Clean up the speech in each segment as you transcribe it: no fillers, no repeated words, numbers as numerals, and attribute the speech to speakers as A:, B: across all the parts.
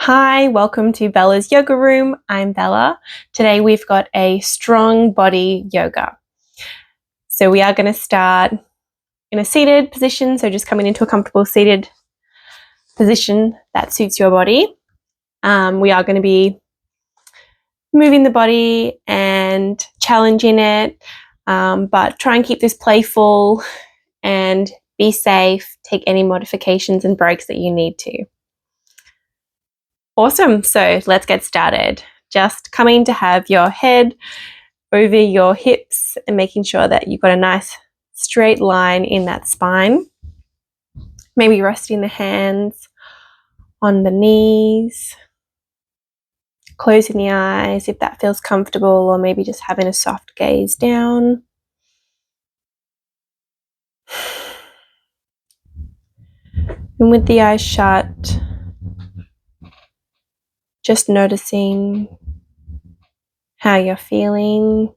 A: Hi, welcome to Bella's Yoga Room. I'm Bella. Today we've got a strong body yoga. So we are going to start in a seated position, so just coming into a comfortable seated position that suits your body. We are going to be moving the body and challenging it, but try and keep this playful and be safe. Take any modifications and breaks that you need to. Awesome. So let's get started. Just coming to have your head over your hips and making sure that you've got a nice straight line in that spine. Maybe resting the hands on the knees, closing the eyes if that feels comfortable, or maybe just having a soft gaze down. And with the eyes shut, just noticing how you're feeling.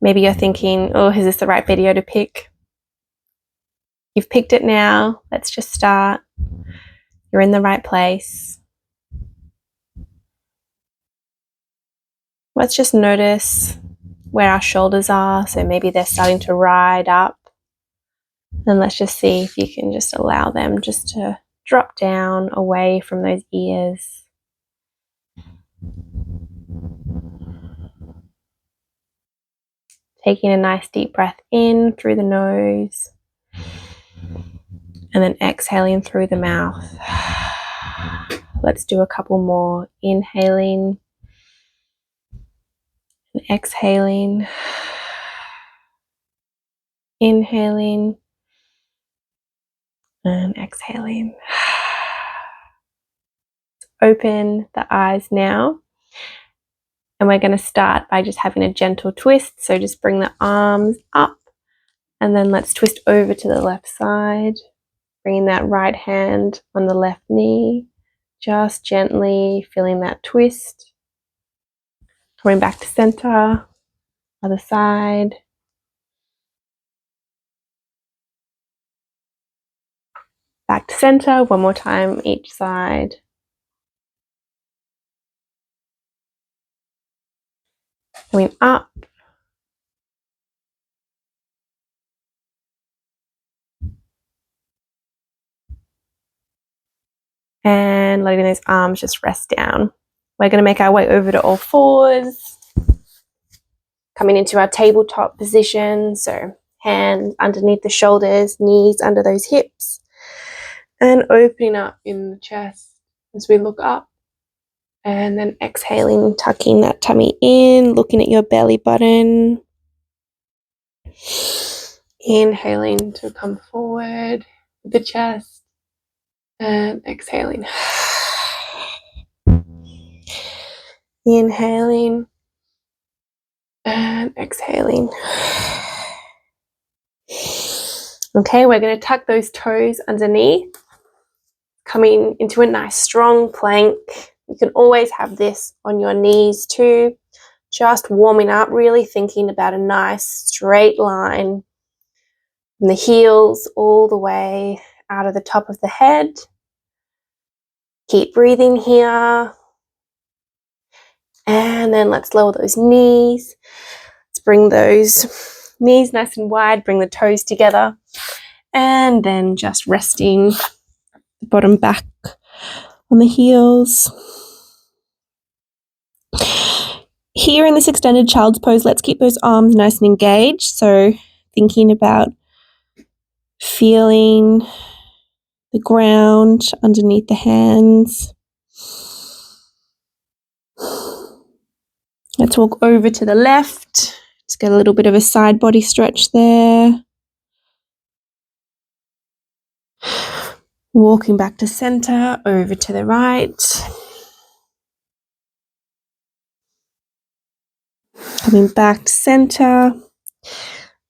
A: Maybe you're thinking, oh, is this the right video to pick? You've picked it now. Let's just start. You're in the right place. Let's just notice where our shoulders are. So maybe they're starting to ride up. And let's just see if you can just allow them just to drop down away from those ears. Taking a nice deep breath in through the nose. And then exhaling through the mouth. Let's do a couple more. Inhaling and exhaling. Inhaling and exhaling. Open the eyes now. And we're going to start by just having a gentle twist. So just bring the arms up. And then let's twist over to the left side. Bringing that right hand on the left knee. Just gently feeling that twist. Coming back to center. Other side. Back to center. One more time each side. Coming up. And letting those arms just rest down. We're going to make our way over to all fours. Coming into our tabletop position. So hands underneath the shoulders, knees under those hips. And opening up in the chest as we look up. And then exhaling, tucking that tummy in, looking at your belly button. Inhaling to come forward with the chest. And exhaling. Inhaling. And exhaling. Okay, we're going to tuck those toes underneath. Coming into a nice strong plank. You can always have this on your knees too. Just warming up, really thinking about a nice straight line from the heels all the way out of the top of the head. Keep breathing here. And then let's lower those knees. Let's bring those knees nice and wide, bring the toes together. And then just resting the bottom back on the heels. Here in this extended child's pose, let's keep those arms nice and engaged. So thinking about feeling the ground underneath the hands. Let's walk over to the left. Just get a little bit of a side body stretch there. Walking back to center, over to the right. Coming back to center.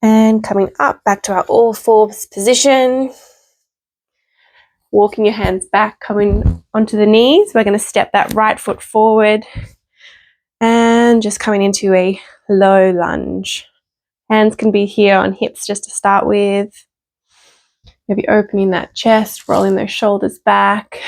A: And coming up, back to our all fours position. Walking your hands back, coming onto the knees. We're going to step that right foot forward. And just coming into a low lunge. Hands can be here on hips just to start with. Maybe opening that chest, rolling those shoulders back.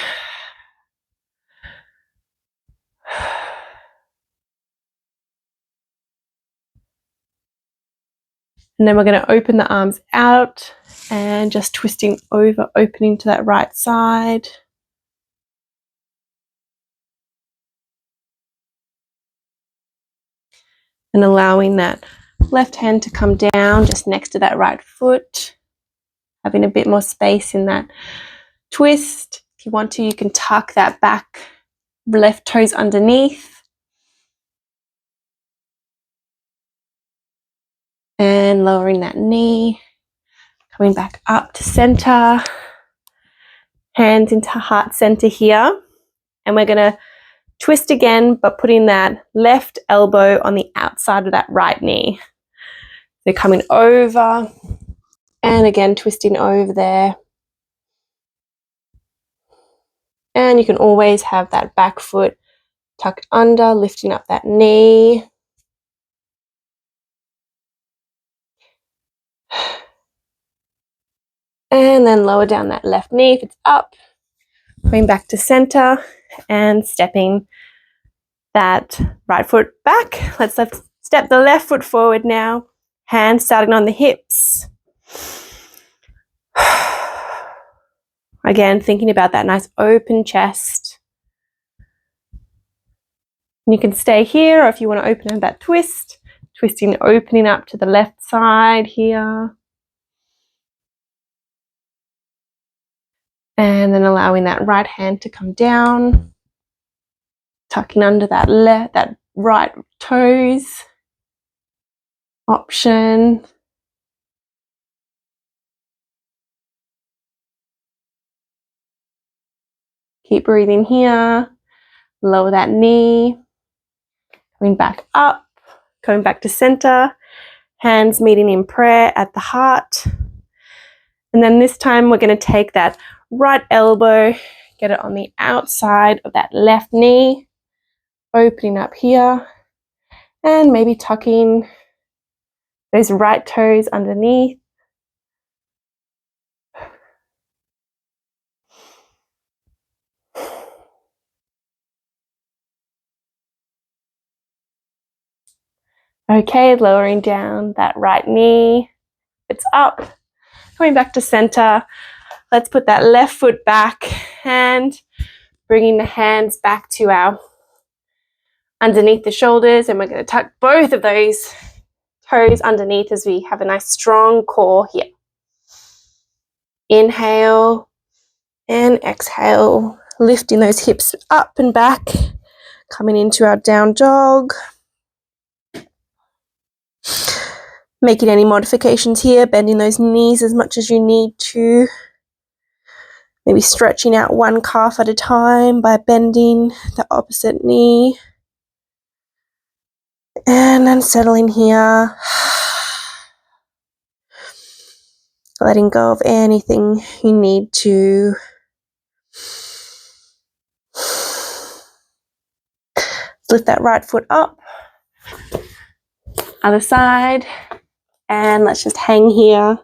A: And then we're going to open the arms out and just twisting over, opening to that right side. And allowing that left hand to come down just next to that right foot. Having a bit more space in that twist. If you want to, you can tuck that back left toes underneath. And lowering that knee. Coming back up to center. Hands into heart center here. And we're going to twist again, but putting that left elbow on the outside of that right knee. So coming over and again twisting over there. And you can always have that back foot tucked under, lifting up that knee. And then lower down that left knee if it's up. Going back to center and stepping that right foot back. Let's step the left foot forward now. Hands starting on the hips. Again, thinking about that nice open chest. And you can stay here, or if you want to open up that twist, twisting, opening up to the left side here. And then allowing that right hand to come down, tucking under that right toes. Option. Keep breathing here. Lower that knee. Coming back up. Going back to center. Hands meeting in prayer at the heart. And then this time we're going to take that right elbow, get it on the outside of that left knee. Opening up here. And maybe tucking those right toes underneath. Okay, lowering down that right knee. It's up. Going back to center. Let's put that left foot back and bringing the hands back to our underneath the shoulders. And we're going to tuck both of those toes underneath as we have a nice strong core here. Inhale and exhale. Lifting those hips up and back. Coming into our down dog. Making any modifications here, bending those knees as much as you need to. Maybe stretching out one calf at a time by bending the opposite knee. And then settling here. Letting go of anything you need to. Lift that right foot up. Other side. And let's just hang here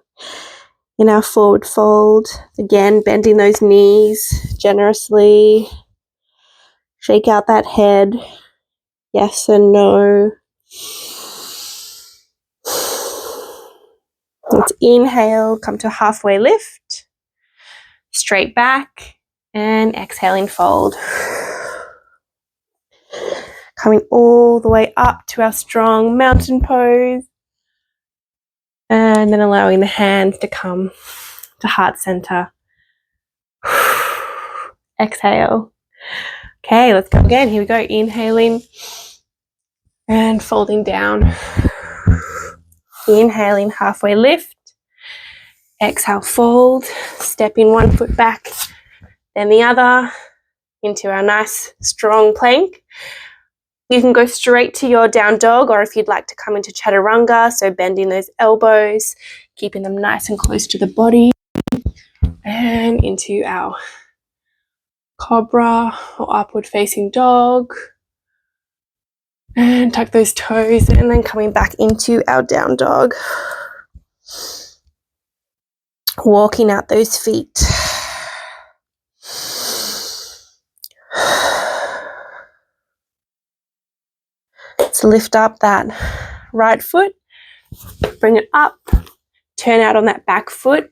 A: in our forward fold. Again, bending those knees generously. Shake out that head. Yes and no. Let's inhale, come to a halfway lift. Straight back. And exhaling, fold. Coming all the way up to our strong mountain pose. And then allowing the hands to come to heart center. Exhale. Okay, let's go again. Here we go. Inhaling and folding down. Inhaling, halfway lift. Exhale, fold. Stepping one foot back, then the other into our nice strong plank. You can go straight to your down dog, or if you'd like to come into chaturanga, so bending those elbows, keeping them nice and close to the body, and into our cobra or upward facing dog. And tuck those toes, and then coming back into our down dog. Walking out those feet. So lift up that right foot, bring it up, turn out on that back foot,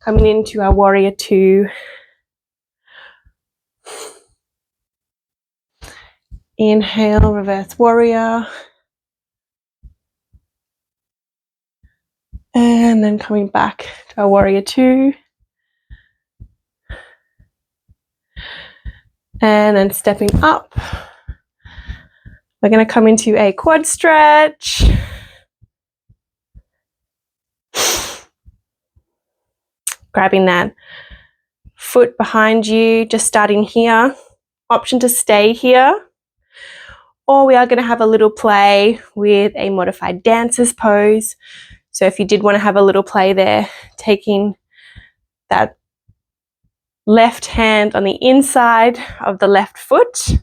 A: coming into our warrior two. Inhale, reverse warrior. And then coming back to our warrior two. And then stepping up. We're going to come into a quad stretch. Grabbing that foot behind you, just starting here. Option to stay here. Or we are going to have a little play with a modified dancer's pose. So if you did want to have a little play there, taking that left hand on the inside of the left foot.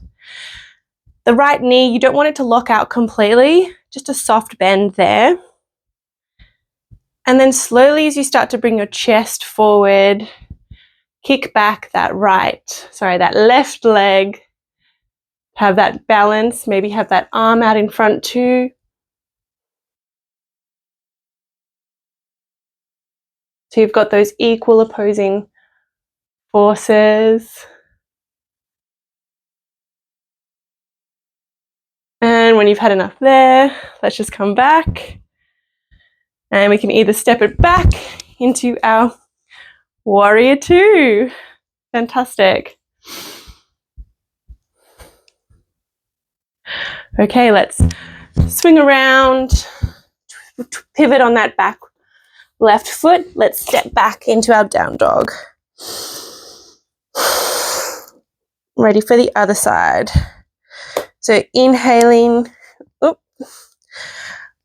A: The right knee, you don't want it to lock out completely, just a soft bend there. And then slowly as you start to bring your chest forward, kick back that left leg. Have that balance, maybe have that arm out in front too. So you've got those equal opposing forces. And when you've had enough there, let's just come back. And we can either step it back into our warrior two. Fantastic. Okay, let's swing around, pivot on that back left foot. Let's step back into our down dog. Ready for the other side. So inhaling,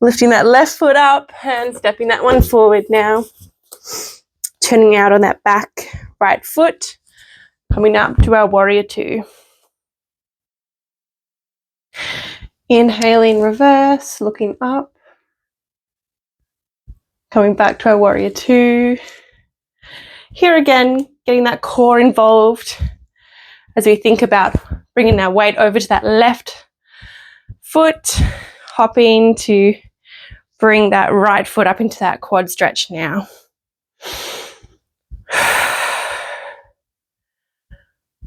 A: lifting that left foot up and stepping that one forward now. Turning out on that back right foot, coming up to our warrior two. Inhaling reverse, looking up. Coming back to our warrior two. Here again, getting that core involved as we think about bringing our weight over to that left foot, hopping to bring that right foot up into that quad stretch now.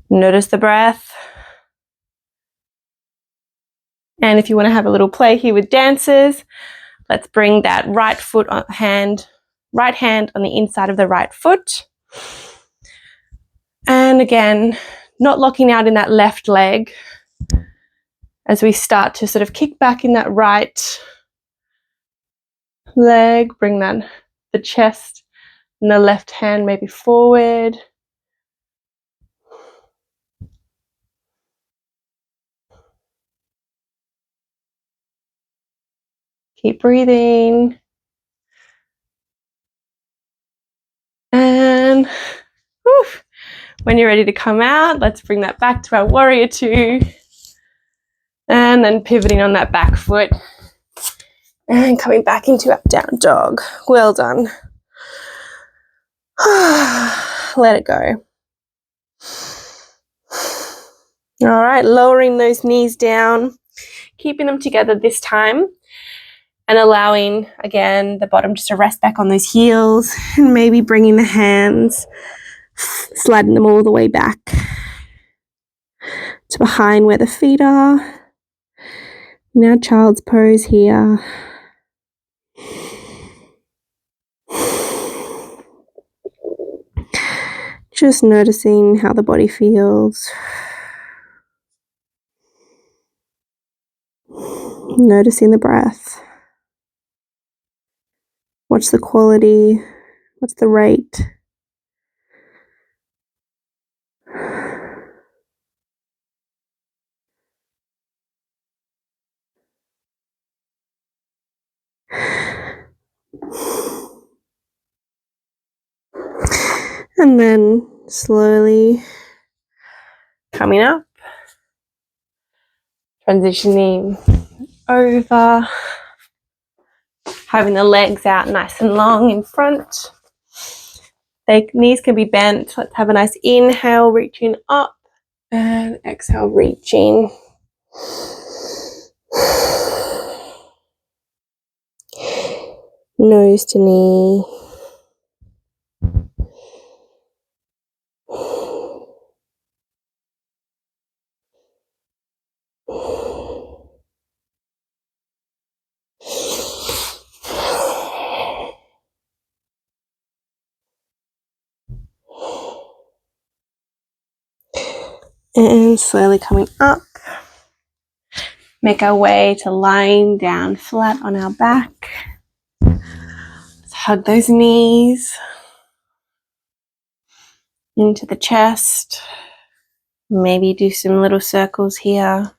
A: Notice the breath. And if you want to have a little play here with dancers, let's bring that right hand on the inside of the right foot. And again, not locking out in that left leg as we start to sort of kick back in that right leg, bring the chest and the left hand maybe forward. Keep breathing. And when you're ready to come out, let's bring that back to our warrior two. And then pivoting on that back foot. And coming back into our down dog. Well done. Let it go. All right, lowering those knees down, keeping them together this time, and allowing, again, the bottom just to rest back on those heels, and maybe bringing the hands, sliding them all the way back to behind where the feet are. Now child's pose here. Just noticing how the body feels. Noticing the breath. What's the quality? What's the rate? And then slowly coming up, transitioning over. Having the legs out nice and long in front. The knees can be bent. Let's have a nice inhale, reaching up, and exhale, reaching. Nose to knee. And slowly coming up. Make our way to lying down flat on our back. Let's hug those knees into the chest. Maybe do some little circles here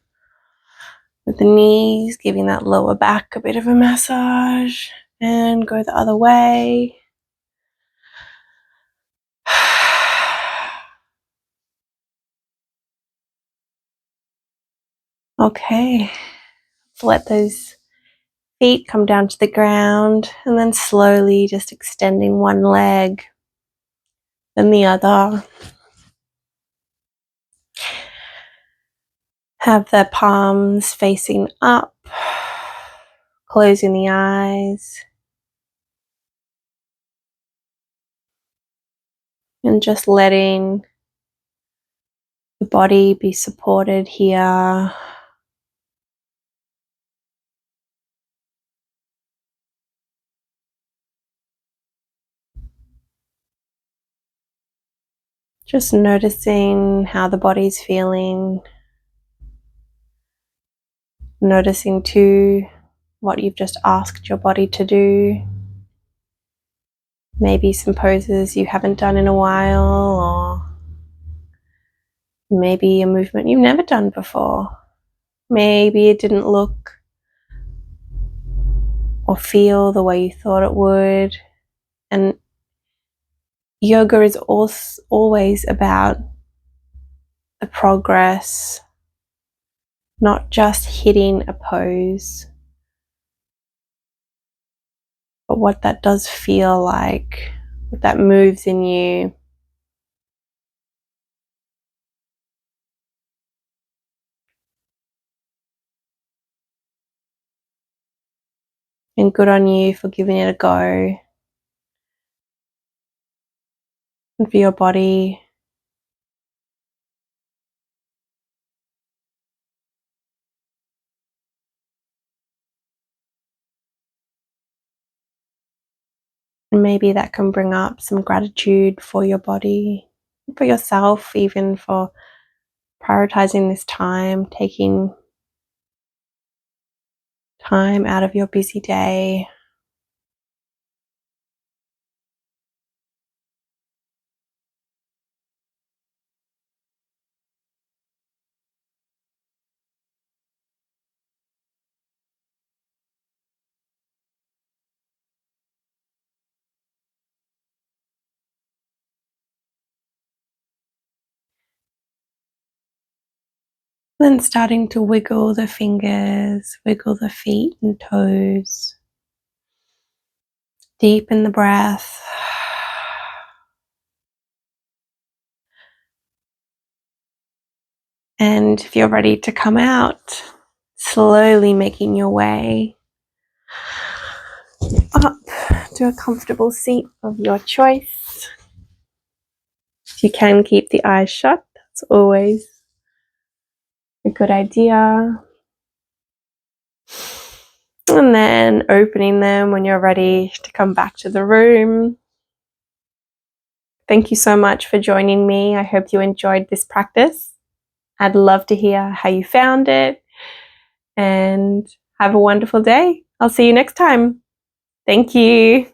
A: with the knees, giving that lower back a bit of a massage, and go the other way. Okay, let those feet come down to the ground, and then slowly just extending one leg, then the other. Have the palms facing up, closing the eyes, and just letting the body be supported here. Just noticing how the body's feeling. Noticing too what you've just asked your body to do. Maybe some poses you haven't done in a while, or maybe a movement you've never done before. Maybe it didn't look or feel the way you thought it would. And yoga is always about the progress, not just hitting a pose, but what that does feel like, what that moves in you. And good on you for giving it a go. And for your body. And maybe that can bring up some gratitude for your body, for yourself, even for prioritizing this time, taking time out of your busy day. Then starting to wiggle the fingers, wiggle the feet and toes. Deepen the breath. And if you're ready to come out, slowly making your way up to a comfortable seat of your choice. If you can keep the eyes shut, that's always a good idea. And then opening them when you're ready to come back to the room. Thank you so much for joining me. I hope you enjoyed this practice. I'd love to hear how you found it, and have a wonderful day. I'll see you next time. Thank you.